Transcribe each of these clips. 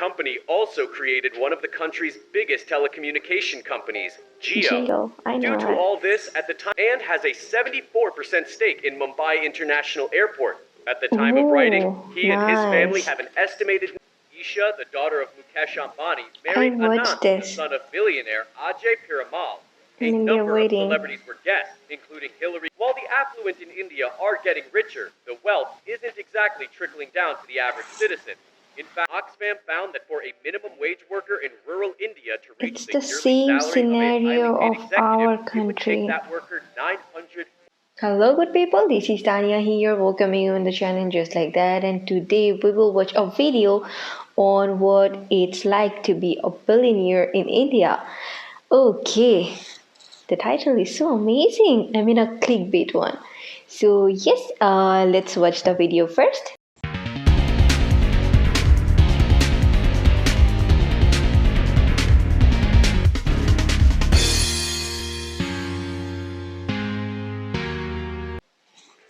company also created one of the country's biggest telecommunication companies, Jio. I know Due to it. all this at the time, and has a 74% stake in Mumbai International Airport. At the time of writing, Ooh, he and his family nice. have an estimated. Isha, the daughter of Mukesh Ambani, I married watched Anand, the this. son of billionaire Ajay Piramal. A In India number of waiting. celebrities were guests, including Hillary. While the affluent in India are getting richer, the wealth isn't exactly trickling down to the average citizen. In fact, Oxfam found that for a minimum wage worker in rural India to reach It's the the yearly same salary of a highly scenario paid of our executive, it would take country. that worker 900. Hello, good people. This is Tanya here, welcoming you on the channel just like that. And today we will watch a video on what it's like to be a billionaire in India. Okay, the title is so amazing. I mean, a clickbait one. So yes, let's watch the video first.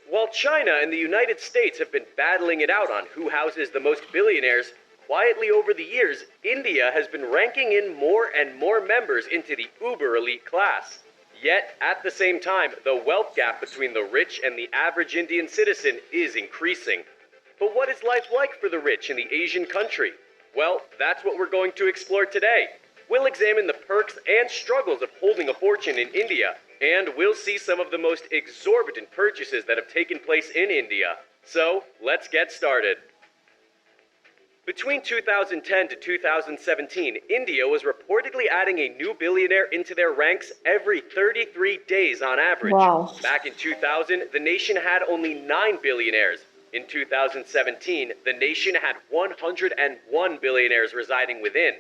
While China and the United States have been battling it out on who houses the most billionaires, quietly over the years, India has been ranking in more and more members into the uber elite class. Yet, at the same time, the wealth gap between the rich and the average Indian citizen is increasing. But what is life like for the rich in the Asian country? Well, that's what we're going to explore today. We'll examine the perks and struggles of holding a fortune in India, and we'll see some of the most exorbitant purchases that have taken place in India. So, let's get started. Between 2010 to 2017, India was reportedly adding a new billionaire into their ranks every 33 days on average. Wow. Back in 2000, the nation had only 9 billionaires. In 2017, the nation had 101 billionaires residing within.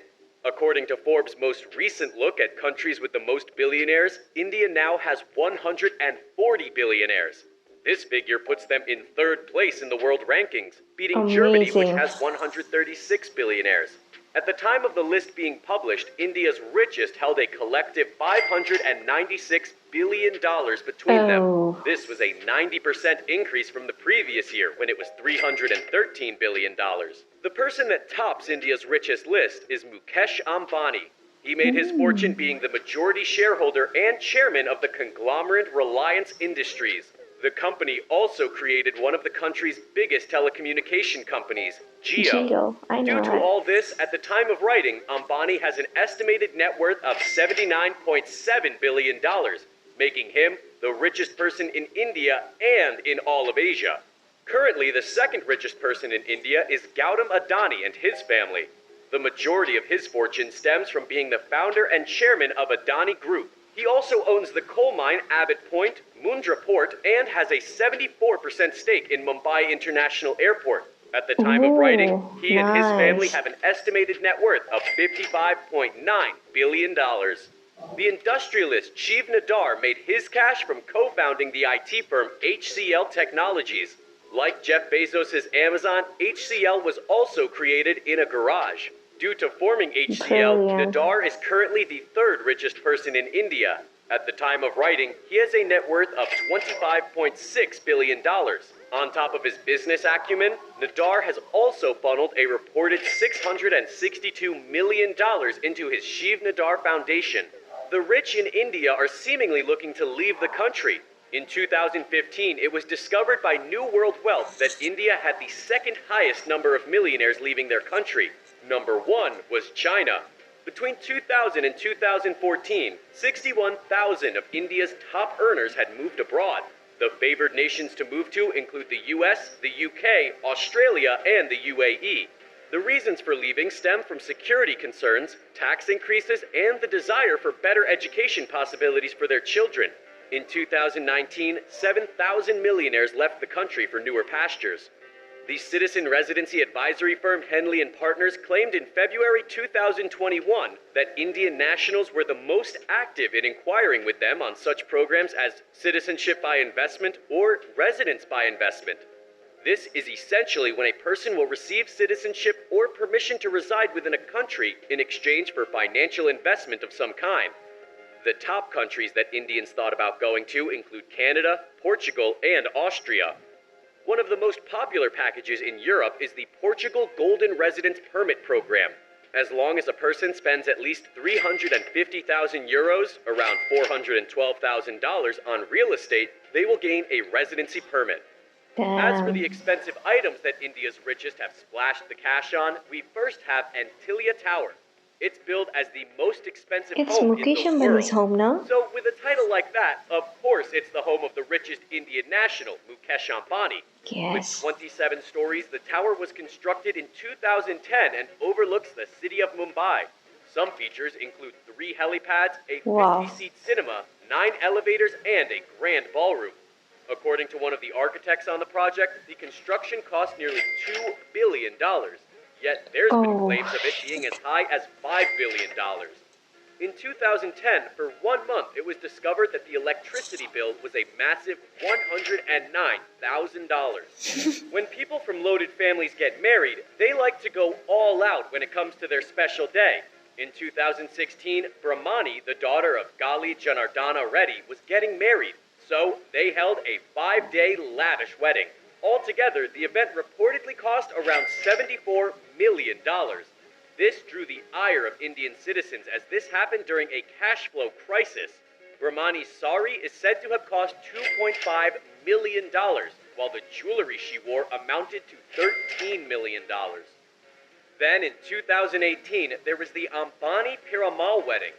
According to Forbes' most recent look at countries with the most billionaires, India now has 140 billionaires. This figure puts them in third place in the world rankings, beating Germany, which Amazing. has 136 billionaires. At the time of the list being published, India's richest held a collective $596 billion between Oh. them. This was a 90% increase from the previous year, when it was $313 billion. The person that tops India's richest list is Mukesh Ambani. He made his fortune being the majority shareholder and chairman of the conglomerate Reliance Industries. The company also created one of the country's biggest telecommunication companies, Jio. I Due know to it. all this, at the time of writing, Ambani has an estimated net worth of $79.7 billion, making him the richest person in India and in all of Asia. Currently, the second richest person in India is Gautam Adani and his family. The majority of his fortune stems from being the founder and chairman of Adani Group. He also owns the coal mine Abbott Point, Mundra Port, and has a 74% stake in Mumbai International Airport. At the time of writing, he and his family Nice. have an estimated net worth of $55.9 billion. The industrialist Shiv Nadar made his cash from co-founding the IT firm HCL Technologies. Like Jeff Bezos' Amazon, HCL was also created in a garage. Due to forming HCL, Brilliant. Nadar is currently the third richest person in India. At the time of writing, he has a net worth of $25.6 billion. On top of his business acumen, Nadar has also funneled a reported $662 million into his Shiv Nadar Foundation. The rich in India are seemingly looking to leave the country. In 2015, it was discovered by New World Wealth that India had the second highest number of millionaires leaving their country. Number 1 was China. Between 2000 and 2014, 61,000 of India's top earners had moved abroad. The favored nations to move to include the US, the UK, Australia, and the UAE. The reasons for leaving stem from security concerns, tax increases, and the desire for better education possibilities for their children. In 2019, 7,000 millionaires left the country for newer pastures. The citizen residency advisory firm Henley & Partners claimed in February 2021 that Indian nationals were the most active in inquiring with them on such programs as citizenship by investment or residence by investment. This is essentially when a person will receive citizenship or permission to reside within a country in exchange for financial investment of some kind. The top countries that Indians thought about going to include Canada, Portugal, and Austria. One of the most popular packages in Europe is the Portugal Golden Residence Permit Program. As long as a person spends at least 350,000 euros, around $412,000 on real estate, they will gain a residency permit. As for the Damn. expensive items that India's richest have splashed the cash on, we first have Antilia Tower. It's billed as the most expensive It's home in Mukesh the Ambani's world. home now. So, with a title like that, of course it's the home of the richest Indian national, Mukesh Ambani. With Yes. 27 stories, the tower was constructed in 2010 and overlooks the city of Mumbai. Some features include 3 helipads, a Wow. 50-seat cinema, 9 elevators, and a grand ballroom. According to one of the architects on the project, the construction cost nearly $2 billion. Yet there's been Oh, claims of it being as high as $5 billion. In 2010, for 1 month, it was discovered that the electricity bill was a massive $109,000. When people from loaded families get married, they like to go all out when it comes to their special day. In 2016, Brahmani, the daughter of Gali Janardana Reddy, was getting married, so they held a 5-day lavish wedding. Altogether, the event reportedly cost around $74 million. This drew the ire of Indian citizens as this happened during a cash flow crisis. Brahmani's sari is said to have cost $2.5 million, while the jewelry she wore amounted to $13 million. Then in 2018, there was the Ambani Piramal wedding.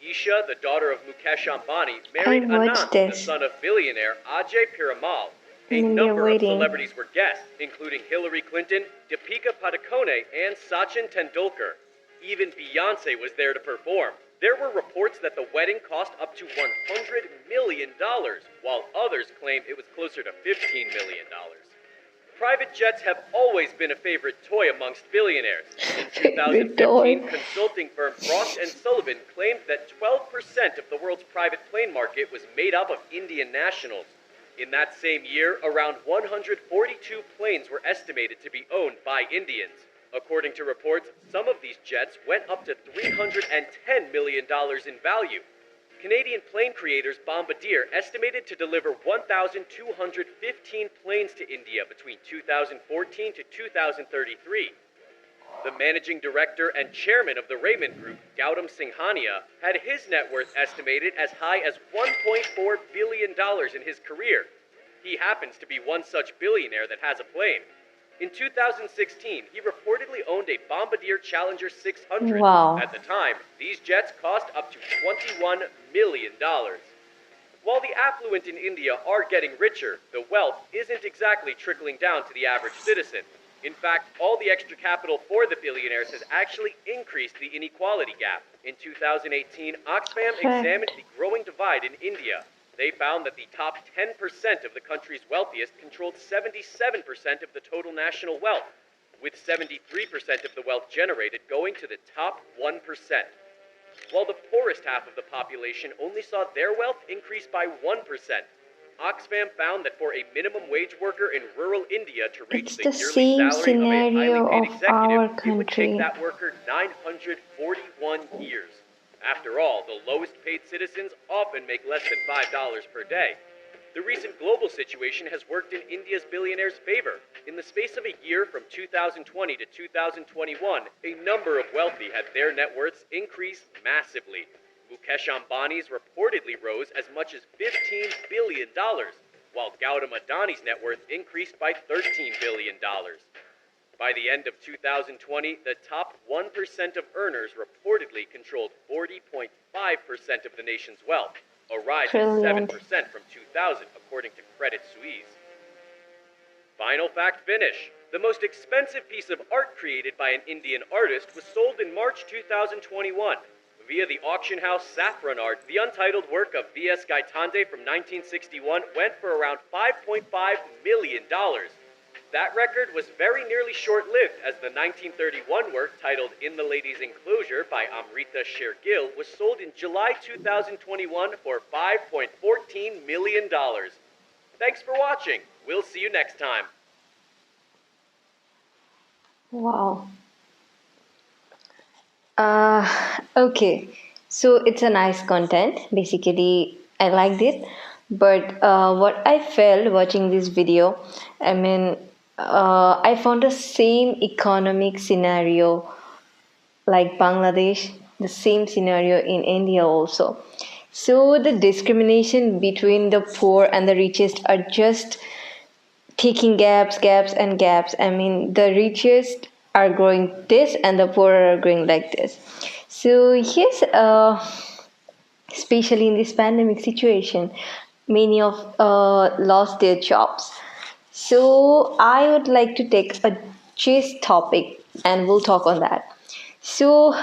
Isha, the daughter of Mukesh Ambani, married watched Anand, the this. son of billionaire Ajay Piramal. A In India number of wedding. celebrities were guests, including Hillary Clinton, Deepika Padukone, and Sachin Tendulkar. Even Beyonce was there to perform. There were reports that the wedding cost up to $100 million, while others claimed it was closer to $15 million. Private jets have always been a favorite toy amongst billionaires. In Favorite 2015, toy. consulting firm Frost & Sullivan claimed that 12% of the world's private plane market was made up of Indian nationals. In that same year, around 142 planes were estimated to be owned by Indians. According to reports, some of these jets went up to $310 million in value. Canadian plane creators Bombardier estimated to deliver 1,215 planes to India between 2014 to 2033. The managing director and chairman of the Raymond Group, Gautam Singhania, had his net worth estimated as high as $1.4 billion in his career. He happens to be one such billionaire that has a plane. In 2016, he reportedly owned a Bombardier Challenger 600. Wow. At the time, these jets cost up to $21 million. While the affluent in India are getting richer, the wealth isn't exactly trickling down to the average citizen. In fact, all the extra capital for the billionaires has actually increased the inequality gap. In 2018, Oxfam examined the growing divide in India. They found that the top 10% of the country's wealthiest controlled 77% of the total national wealth, with 73% of the wealth generated going to the top 1%. While the poorest half of the population only saw their wealth increase by 1%. Oxfam found that for a minimum wage worker in rural India to reach It's the the yearly same salary of a highly scenario paid of our executive, it would take country. that worker 941 years. After all, the lowest paid citizens often make less than $5 per day. The recent global situation has worked in India's billionaires' favor. In the space of a year from 2020 to 2021, a number of wealthy had their net worths increase massively. Mukesh Ambani's reportedly rose as much as $15 billion, while Gautam Adani's net worth increased by $13 billion. By the end of 2020, the top 1% of earners reportedly controlled 40.5% of the nation's wealth, a rise of 7% Brilliant. from 2000, according to Credit Suisse. Final fact finish. The most expensive piece of art created by an Indian artist was sold in March 2021. Via the auction house Saffron Art, the untitled work of V.S. Gaitande from 1961 went for around $5.5 million. That record was very nearly short-lived, as the 1931 work titled In the Lady's Enclosure by Amrita Shergill was sold in July 2021 for $5.14 million. Thanks for watching. We'll see you next time. Wow. Okay. So it's a nice content. Basically, I liked it. But what I felt watching this video, I mean, I found the same economic scenario like Bangladesh, the same scenario in India also. So the discrimination between the poor and the richest are just taking gaps, and gaps. I mean, the richest are growing this and the poor are growing like this. So yes, especially in this pandemic situation, many of lost their jobs. So I would like to take a gist topic and we'll talk on that. So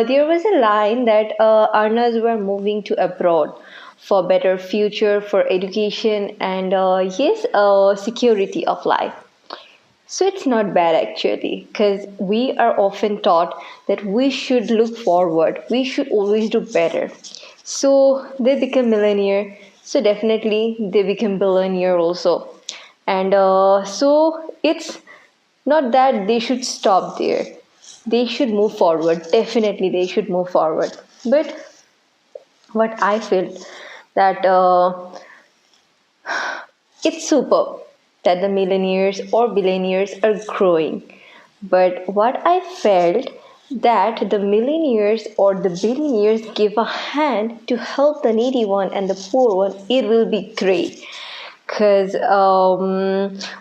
there was a line that earners were moving to abroad for better future, for education, and yes, security of life. So it's not bad actually, because we are often taught that we should look forward, we should always do better. So they become millionaire, so definitely they become billionaire also. And so it's not that they should stop there, they should move forward, definitely they should move forward. But what I feel that it's superb that the millionaires or billionaires are growing. But what I felt that the millionaires or the billionaires give a hand to help the needy one and the poor one, it will be great. Because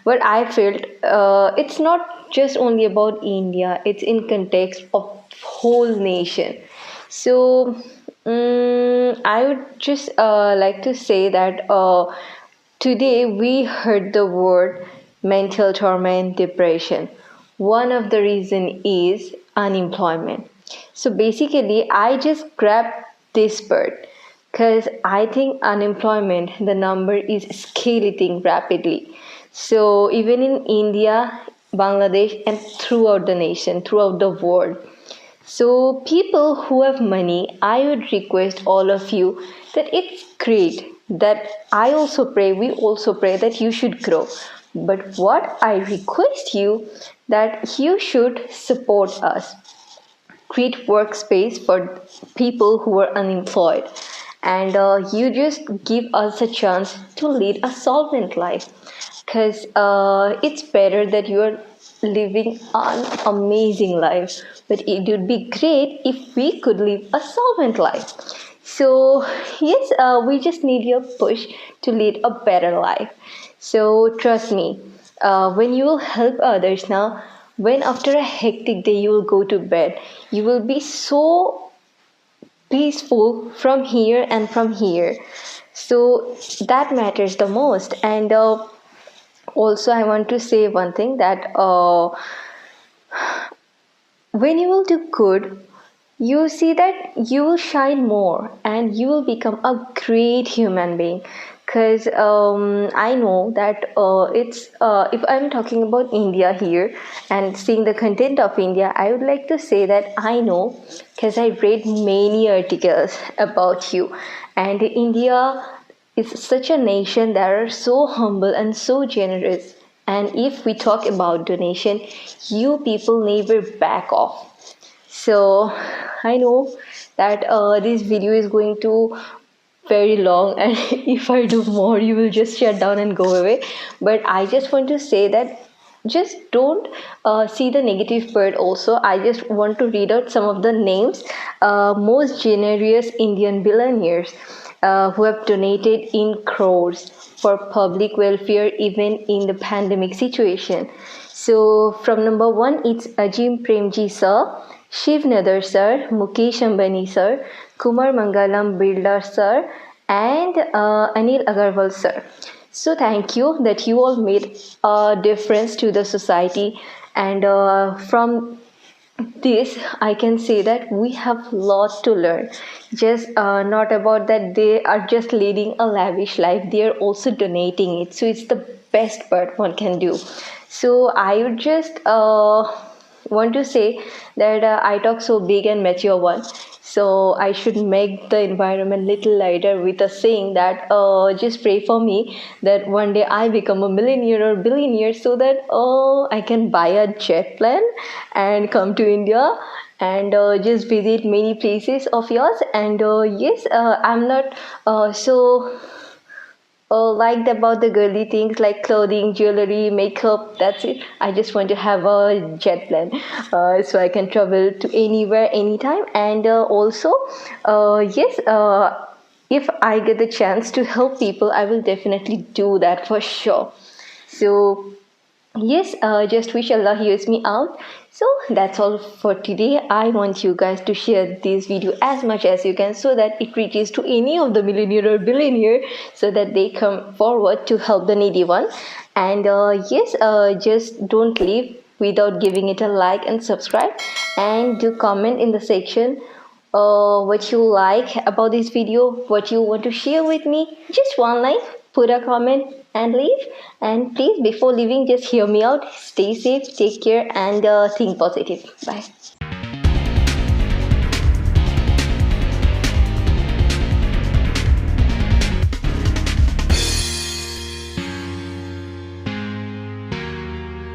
what I felt, it's not just only about India, it's in context of whole nation. So I would just like to say that today we heard the word mental torment, depression. One of the reason is unemployment. So basically, I just grabbed this word because I think unemployment, the number is scaling rapidly. So even in India, Bangladesh, and throughout the nation, throughout the world. So, people who have money, I would request all of you that it's great that I also pray, we also pray that you should grow. But what I request you that you should support us, create workspace for people who are unemployed, and you just give us a chance to lead a solvent life, because it's better that you are living an amazing life, but it would be great if we could live a solvent life. So yes, we just need your push to lead a better life. So trust me, when you will help others now, when after a hectic day you will go to bed, you will be so peaceful from here and from here. So that matters the most. And also, I want to say one thing that when you will do good, you see that you will shine more and you will become a great human being. Because I know that it's if I'm talking about India here and seeing the content of India, I would like to say that I know because I read many articles about you, and India is such a nation that are so humble and so generous. And if we talk about donation, you people never back off. So I know that this video is going to very long, and if I do more you will just shut down and go away. But I just want to say that just don't see the negative part also. I just want to read out some of the names, most generous Indian billionaires who have donated in crores for public welfare even in the pandemic situation. So from number one, it's Ajim Premji sir, Shiv Nadar sir, Mukesh Ambani sir, Kumar Mangalam Birla sir, and Anil Agarwal sir. So thank you that you all made a difference to the society, and from this I can say that we have lot to learn. Just not about that they are just leading a lavish life, they are also donating it, so it's the best part one can do. So I would just want to say that I talk so big and mature one, so I should make the environment little lighter with a saying that just pray for me that one day I become a millionaire or billionaire, so that I can buy a jet plane and come to India and just visit many places of yours. And yes, I'm not so liked about the girly things like clothing, jewelry, makeup. That's it. I just want to have a jet plane, so I can travel to anywhere, anytime. And also, yes, if I get the chance to help people, I will definitely do that for sure. So yes, just wish Allah hears me out. So that's all for today. I want you guys to share this video as much as you can so that it reaches to any of the millionaire or billionaire so that they come forward to help the needy one. And yes, just don't leave without giving it a like and subscribe, and do comment in the section what you like about this video, what you want to share with me. Just one line, put a comment and leave. And please, before leaving, just hear me out. Stay safe, take care, and think positive. Bye.